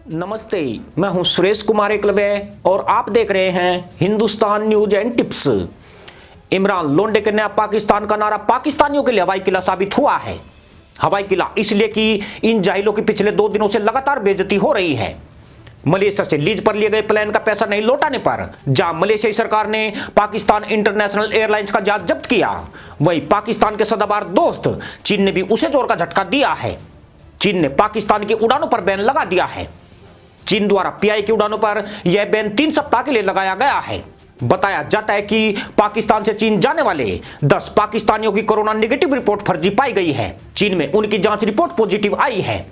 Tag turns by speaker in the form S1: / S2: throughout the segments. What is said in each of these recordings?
S1: नमस्ते, मैं हूं सुरेश कुमार एकलव्य और आप देख रहे हैं Hindustan news and tips. Imran लोंडे के नया पाकिस्तान का नारा पाकिस्तानियों के लिए हवाई किला साबित हुआ है। हवाई किला इसलिए कि इन जाहिलों की पिछले 2 दिनों से लगातार बेइज्जती हो रही है। मलेशिया से लीज पर लिए गए प्लेन का पैसा नहीं लौटाने पर जहां मलेशियाई सरकार ने पाकिस्तान इंटरनेशनल एयरलाइंस का जहाज जब्त किया, वहीं पाकिस्तान के सदाबहार दोस्त चीन ने भी उसे जोर का झटका दिया है। चीन ने पाकिस्तान की उड़ानों पर बैन लगा दिया है। चीन द्वारा पीआई की उड़ानों पर यह बैन 3 सप्ताह के लिए लगाया गया है। बताया जाता है कि पाकिस्तान से चीन जाने वाले 10 पाकिस्तानियों की कोरोना नेगेटिव रिपोर्ट फर्जी पाई गई है। चीन में उनकी जांच रिपोर्ट पॉजिटिव आई है।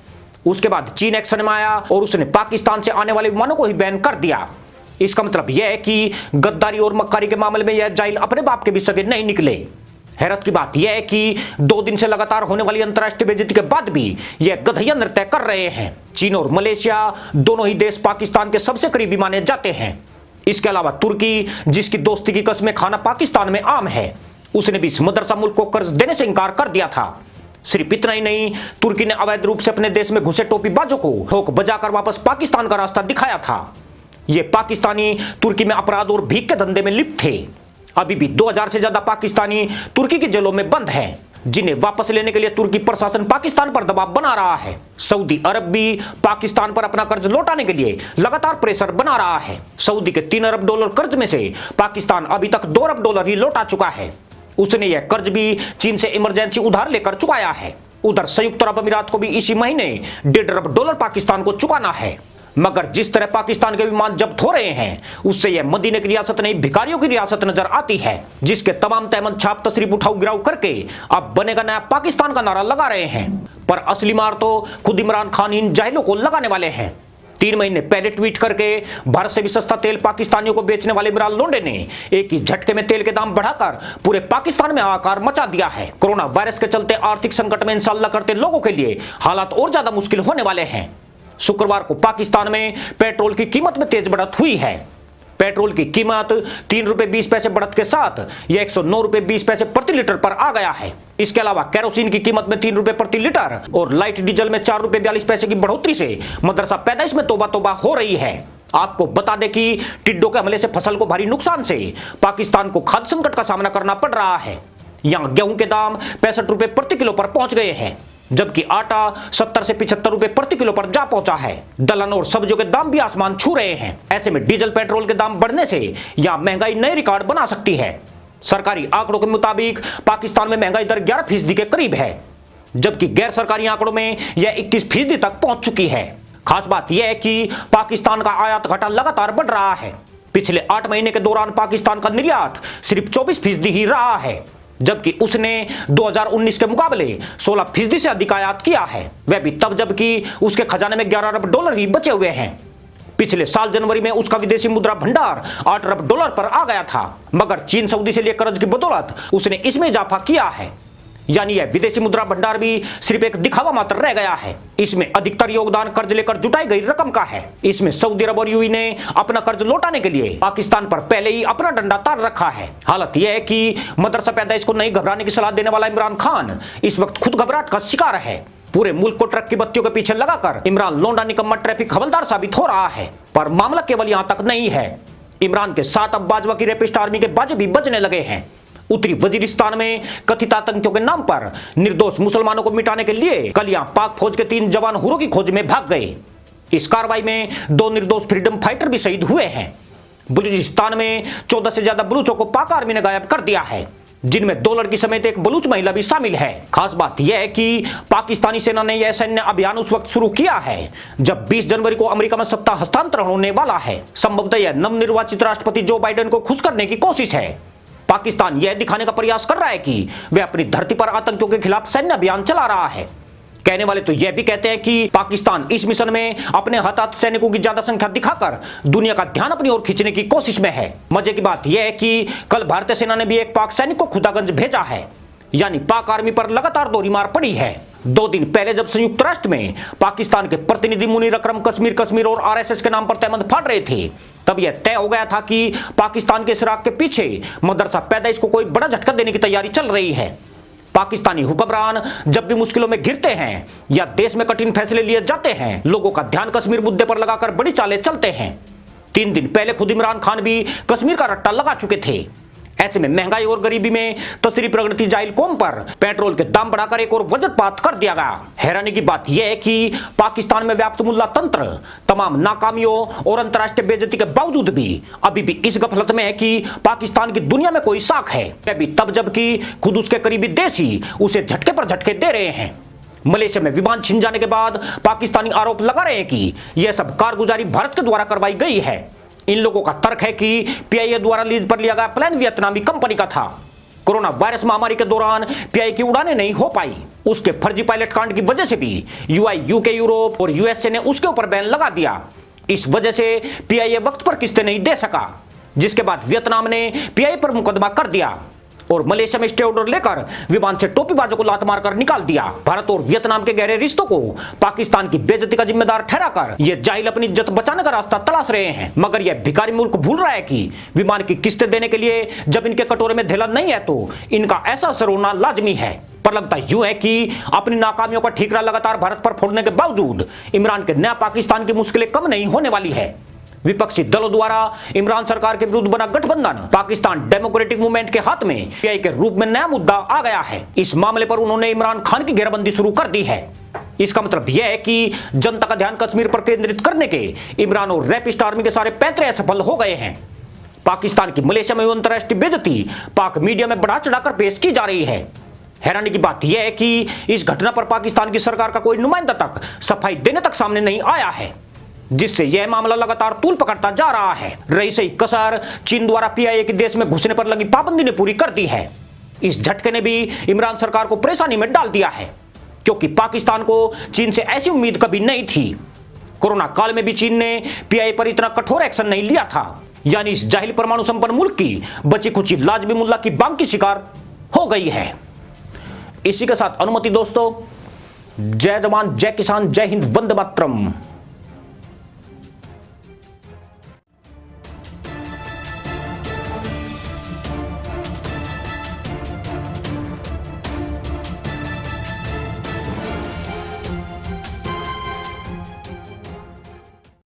S1: उसके बाद चीन एक्शन में आया और उसने पाकिस्तान से आने वाले विमानों को ही बैन कर दिया। इसका मतलब यह है कि गद्दारी और मक्कारी के मामले में यह जाहिल अपने बाप के भी सगे नहीं निकले। हैरत की बात यह है कि 2 दिन से लगातार होने वाली अंतर्राष्ट्रीय बेइज्जती के बाद भी यह गधैया नृत्य कर रहे हैं। चीन और मलेशिया दोनों ही देश पाकिस्तान के सबसे करीबी माने जाते हैं। इसके अलावा तुर्की, जिसकी दोस्ती की कस्में खाना पाकिस्तान में आम है, उसने भी इस मदरसा मुल्क को कर्ज देने से इंकार कर दिया था। सिर्फ इतना ही नहीं, तुर्की ने अवैध रूप से अपने देश में घुसे टोपीबाजों को ठोक बजाकर वापस पाकिस्तान का रास्ता दिखाया था। ये पाकिस्तानी तुर्की में अपराध और भीख के धंधे में लिप्त थे। अभी भी 2000 से ज्यादा पाकिस्तानी तुर्की की जेलों में बंद हैं, जिन्हें वापस लेने के लिए तुर्की प्रशासन पाकिस्तान पर दबाव बना रहा है। सऊदी अरब भी पाकिस्तान पर अपना कर्ज लौटाने के लिए लगातार प्रेशर बना रहा है। सऊदी के $3 अरब कर्ज में से पाकिस्तान अभी तक $2 अरब ही लौटा चुका है। उसने यह कर्ज भी चीन से इमरजेंसी उधार लेकर चुकाया है। उधर संयुक्त अरब अमीरात को भी इसी महीने $1.5 अरब पाकिस्तान को चुकाना है। मगर जिस तरह पाकिस्तान के विमान जब्त हो रहे हैं, उससे यह मदीने की रियासत नहीं भिखारियों की रियासत नजर आती है, जिसके तमाम तहमद छाप तशरीफ उठाऊ गिराव करके अब बनेगा नया पाकिस्तान का नारा लगा रहे हैं। पर असली मार तो खुद इमरान खान इन जाहिलों को लगाने वाले हैं। 3 महीने पहले ट्वीट करके भारत से भी सस्ता तेल पाकिस्तानियों को बेचने वाले इमरान लोंडे ने एक ही झटके में तेल के दाम बढ़ाकर पूरे पाकिस्तान में हाहाकार मचा दिया है। कोरोना वायरस के चलते आर्थिक संकट में इंशाअल्लाह करते लोगों के लिए हालात और ज्यादा मुश्किल होने वाले हैं। शुक्रवार को पाकिस्तान में पेट्रोल की कीमत में तेज बढ़त हुई है। पेट्रोल की कीमत ₹3.20 बढ़त के साथ यह ₹109.20 प्रति लीटर पर आ गया है। इसके अलावा केरोसिन की कीमत में ₹3 प्रति लीटर और लाइट डीजल में ₹4.42 की बढ़ोतरी से मदरसा पैदाइश में तौबा तौबा हो रही है। आपको बता दें कि टिड्डों के हमले से फसल को भारी नुकसान से पाकिस्तान को खाद्य संकट का सामना करना पड़ रहा है। यहाँ गेहूं के दाम ₹65 प्रति किलो पर पहुंच गए हैं, जबकि आटा ₹70 से ₹75 प्रति किलो पर जा पहुंचा है। दलहन और सब्जियों के दाम भी आसमान छू रहे हैं। ऐसे में डीजल पेट्रोल के दाम बढ़ने से यह महंगाई नए रिकॉर्ड बना सकती है। सरकारी आंकड़ों के मुताबिक पाकिस्तान में महंगाई दर 11% के करीब है, जबकि गैर सरकारी आंकड़ों में यह 21% तक पहुंच चुकी है। खास बात यह है कि पाकिस्तान का आयात घाटा लगातार बढ़ रहा है। पिछले 8 महीने के दौरान पाकिस्तान का निर्यात सिर्फ 24% ही रहा है, जबकि उसने 2019 के मुकाबले 16% से अधिक आयात किया है। वह भी तब जबकि उसके खजाने में $11 अरब ही बचे हुए हैं। पिछले साल जनवरी में उसका विदेशी मुद्रा भंडार $8 अरब पर आ गया था, मगर चीन सऊदी से लिए कर्ज की बदौलत उसने इसमें इजाफा किया है। यानी यह विदेशी मुद्रा भंडार भी सिर्फ एक दिखावा मात्र रह गया है। इसमें अधिकतर योगदान कर्ज लेकर जुटाई गई रकम का है। इसमें सऊदी अरब और यूएई ने अपना कर्ज लौटाने के लिए पाकिस्तान पर पहले ही अपना डंडा तान रखा है। हालत यह है कि मदरसा पैदाइश को नहीं घबराने की सलाह देने वाला इमरान खान इस वक्त खुद घबराहट का शिकार है। पूरे मुल्क को ट्रक की बत्तियों के पीछे लगाकर इमरान लोंडा निकम्मा ट्रैफिक हवलदार साबित हो रहा है। पर मामला केवल यहां तक नहीं है। इमरान के साथ अब बाजवा की रेपिस्ट आर्मी के बाजे भी बजने लगे हैं। उत्तरी वजीरिस्तान में कथित आतंकियों के नाम पर निर्दोष मुसलमानों को मिटाने के लिए कल यहां पाक फौज के 3 जवान हुरों की खोज में भाग गए। इस कार्रवाई में 2 निर्दोष फ्रीडम फाइटर भी शहीद हुए हैं। बलूचिस्तान में 14 से ज्यादा बलूचों को पाक आर्मी ने गायब कर दिया है, जिनमें 2 लड़की समेत एक बलूच महिला भी शामिल है। खास बात यह है कि पाकिस्तानी सेना ने यह सैन्य अभियान उस वक्त शुरू किया है जब 20 जनवरी को अमेरिका में सत्ता हस्तांतरण होने वाला है। संभवतः यह नवनिर्वाचित राष्ट्रपति जो बाइडेन को खुश करने की कोशिश है। पाकिस्तान यह दिखाने का प्रयास कर रहा है कि वह अपनी धरती पर आतंकियों के खिलाफ सैन्य अभियान चला रहा है। कहने वाले तो यह भी कहते हैं कि पाकिस्तान इस मिशन में अपने हताहत सैनिकों की ज्यादा संख्या दिखाकर दुनिया का ध्यान अपनी ओर खींचने की कोशिश में है। मजे की बात यह है कि कल भारतीय सेना ने भी एक पाक सैनिक को खुदागंज भेजा है, यानी पाक आर्मी पर लगातार दोहरी मार पड़ी है। 2 दिन पहले जब संयुक्त राष्ट्र में पाकिस्तान के प्रतिनिधि मुनीर अकरम कश्मीर और आरएसएस के नाम पर तहमद फाड़ रहे थे, तब यह तय हो गया था कि पाकिस्तान के इस राग के पीछे मदरसा पैदाइश को कोई बड़ा झटका देने की तैयारी चल रही है। पाकिस्तानी हुक्मरान जब भी मुश्किलों में घिरते हैं या देश में कठिन फैसले लिए जाते हैं, लोगों का ध्यान कश्मीर मुद्दे पर लगाकर बड़ी चालें चलते हैं। 3 दिन पहले खुद इमरान खान भी कश्मीर का रट्टा लगा चुके थे। ऐसे में महंगाई और गरीबी में तशरीफ रगड़ती जाहिल कौम पर पेट्रोल के दाम बढ़ाकर एक और वज्रपात कर दिया गया। हैरानी की बात यह है कि पाकिस्तान में व्याप्त मुल्ला तंत्र तमाम नाकामियों और अंतर्राष्ट्रीय बेइज्जती के बावजूद भी अभी भी इस गफलत में है कि पाकिस्तान की दुनिया में कोई साख है, अभी तब जबकि खुद उसके करीबी देश ही उसे झटके पर झटके दे रहे हैं। मलेशिया में विमान छिन जाने के बाद पाकिस्तानी आरोप लगा रहे हैं कि यह सब कारगुजारी भारत के द्वारा करवाई गई है। इन लोगों का तर्क है कि पीआईए द्वारा लीज पर लिया गया प्लेन वियतनामी कंपनी का था। कोरोना वायरस महामारी के दौरान पीआईए की उड़ानें नहीं हो पाई। उसके फर्जी पायलट कांड की वजह से भी यूआई, यूके, यूरोप और यूएसए ने उसके ऊपर बैन लगा दिया। इस वजह से पीआईए वक्त पर किस्तें नहीं दे सका, जिसके बाद वियतनाम ने पीआईए पर मुकदमा कर दिया और मलेशिया में स्टे ऑर्डर लेकर विमान से टोपीबाजों को लात मारकर निकाल दिया। भारत और वियतनाम के गहरे रिश्तों को पाकिस्तान की बेइज्जती का जिम्मेदार ठहराकर ये जाहिल अपनी इज्जत बचाने का रास्ता तलाश रहे हैं। मगर यह भिखारी मुल्क भूल रहा है कि विमान की किस्तें देने के लिए जब इनके कटोरे में धेला नहीं है तो इनका ऐसा असर होना लाजमी है। पर लगता यूं है कि अपनी नाकामियों का ठीकरा लगातार भारत पर फोड़ने के बावजूद इमरान के नया पाकिस्तान की मुश्किलें कम नहीं होने वाली है। विपक्षी दलों द्वारा इमरान सरकार के विरुद्ध बना गठबंधन पाकिस्तान डेमोक्रेटिक मूवमेंट के हाथ में पीआईए के रूप में नया मुद्दा आ गया है। इस मामले पर उन्होंने इमरान खान की घेराबंदी शुरू कर दी है। इसका मतलब यह है कि जनता का ध्यान कश्मीर पर केंद्रित करने के इमरान और रैपिस्ट आर्मी के सारे पैंतरे असफल हो गए हैं। पाकिस्तान की मलेशिया में अंतर्राष्ट्रीय बेइज्जती पाक मीडिया में बढ़ा चढ़ाकर पेश की जा रही है। हैरानी की बात यह है कि इस घटना पर पाकिस्तान की सरकार का कोई नुमाइंदा तक सफाई देने तक सामने नहीं आया है, जिससे यह मामला लगातार तूल पकड़ता जा रहा है। रही सही कसर चीन द्वारा पीआईए के देश में घुसने पर लगी पाबंदी ने पूरी कर दी है। इस झटके ने भी इमरान सरकार को परेशानी में डाल दिया है, क्योंकि पाकिस्तान को चीन से ऐसी उम्मीद कभी नहीं थी। कोरोना काल में भी चीन ने पीआईए पर इतना कठोर एक्शन नहीं लिया था, यानी इस जाहिल परमाणु संपन्न मुल्क की बची खुची लाजमी मुल्ला की बांग की शिकार हो गई है। इसी के साथ अनुमति दोस्तों, जय जवान, जय किसान, जय हिंद, वंदे मातरम।